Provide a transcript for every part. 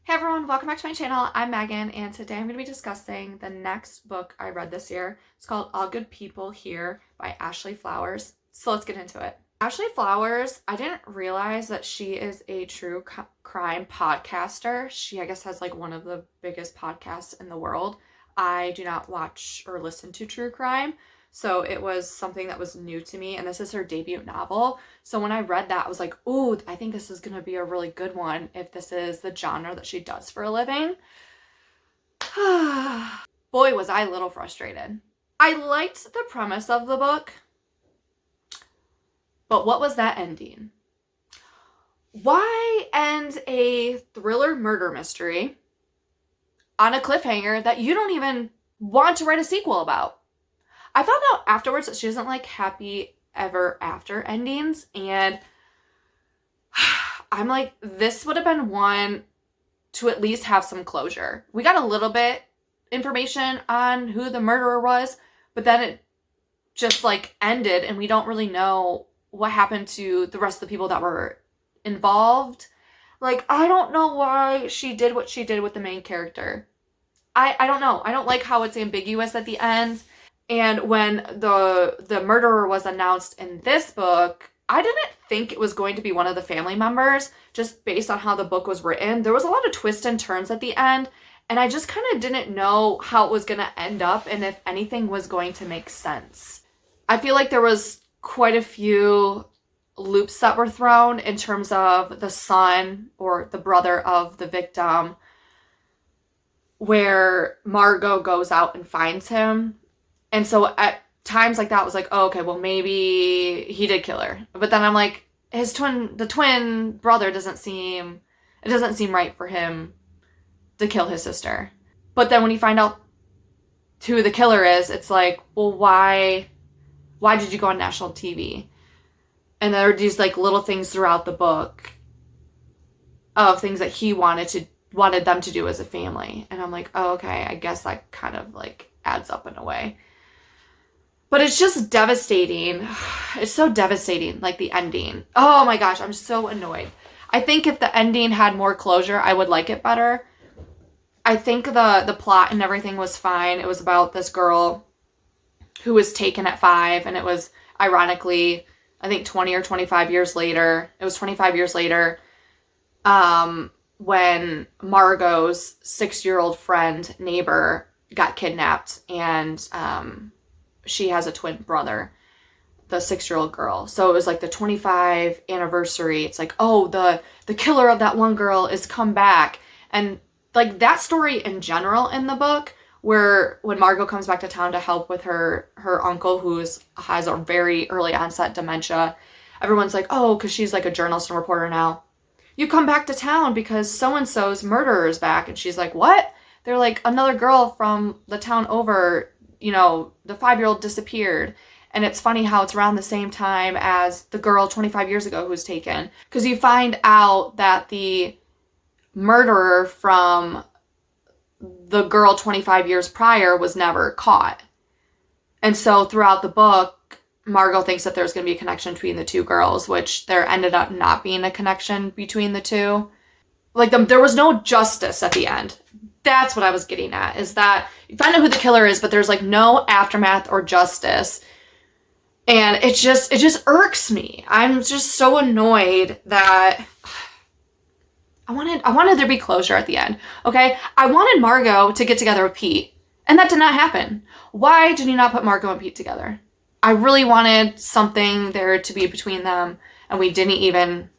Hey everyone, welcome back to my channel. I'm Megan, and today I'm going to be discussing the next book I read this year. It's called All Good People Here by Ashley Flowers. So let's get into it. Ashley Flowers, I didn't realize that she is a true crime podcaster. She, I guess, has like one of the biggest podcasts in the world. I do not watch or listen to true crime, so it was something that was new to me, and this is her debut novel. So when I read that, I was like, ooh, I think this is going to be a really good one if this is the genre that she does for a living. Boy, was I a little frustrated. I liked the premise of the book, but what was that ending? Why end a thriller murder mystery on a cliffhanger that you don't even want to write a sequel about? I found out afterwards that she doesn't like happy ever after endings, and I'm like, this would have been one to at least have some closure. We got a little bit information on who the murderer was, but then it just like ended and we don't really know what happened to the rest of the people that were involved. Like, I don't know why she did what she did with the main character. I don't know. I don't like how it's ambiguous at the end. And when the murderer was announced in this book, I didn't think it was going to be one of the family members, just based on how the book was written. There was a lot of twists and turns at the end, and I just kind of didn't know how it was going to end up and if anything was going to make sense. I feel like there was quite a few loops that were thrown in terms of the son or the brother of the victim, where Margot goes out and finds him. And so at times like that, I was like, oh, okay, well, maybe he did kill her. But then I'm like, the twin brother it doesn't seem right for him to kill his sister. But then when you find out who the killer is, it's like, well, why did you go on national TV? And there are these like little things throughout the book of things that he wanted them to do as a family. And I'm like, oh, okay, I guess that kind of like adds up in a way. But it's just devastating. It's so devastating, like the ending. Oh my gosh, I'm so annoyed. I think if the ending had more closure, I would like it better. I think the plot and everything was fine. It was about this girl who was taken at 5, and it was ironically, I think 20 or 25 years later. It was 25 years later when Margot's 6-year-old friend, neighbor, got kidnapped, and she has a twin brother, the 6-year-old girl. So it was like the 25 anniversary. It's like, oh, the killer of that one girl is come back. And like that story in general in the book, where when Margot comes back to town to help with her uncle who has a very early onset dementia, everyone's like, oh, because she's like a journalist and reporter now. You come back to town because so-and-so's murderer is back. And she's like, what? They're like, another girl from the town over, the 5-year-old disappeared. And it's funny how it's around the same time as the girl 25 years ago who's taken. Because you find out that the murderer from the girl 25 years prior was never caught. And so throughout the book, Margot thinks that there's going to be a connection between the two girls, which there ended up not being a connection between the two. Like, there was no justice at the end. That's what I was getting at, is that you find out who the killer is, but there's like no aftermath or justice. And it just irks me. I'm just so annoyed that I wanted there to be closure at the end. Okay? I wanted Margot to get together with Pete, and that did not happen. Why did you not put Margot and Pete together? I really wanted something there to be between them, and we didn't even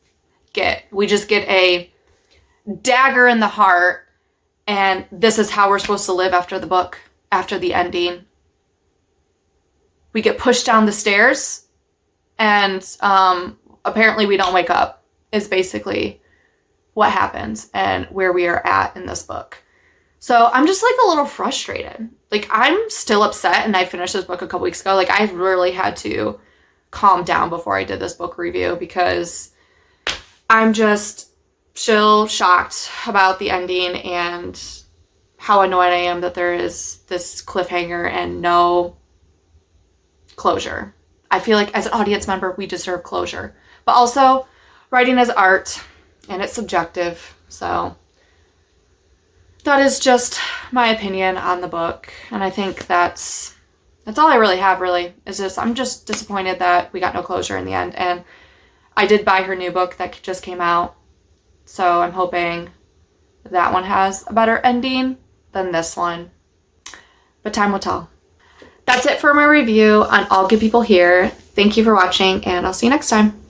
we just get a dagger in the heart. And this is how we're supposed to live after the book, after the ending. We get pushed down the stairs, and apparently we don't wake up, is basically what happens and where we are at in this book. So I'm just like a little frustrated. Like, I'm still upset, and I finished this book a couple weeks ago. Like, I really had to calm down before I did this book review because I'm just still shocked about the ending and how annoyed I am that there is this cliffhanger and no closure. I feel like as an audience member, we deserve closure. But also, writing is art, and it's subjective. So that is just my opinion on the book. And I think that's all I really have, really, is just, I'm just disappointed that we got no closure in the end. And I did buy her new book that just came out, so I'm hoping that one has a better ending than this one. But time will tell. That's it for my review on All Good People Here. Thank you for watching, and I'll see you next time.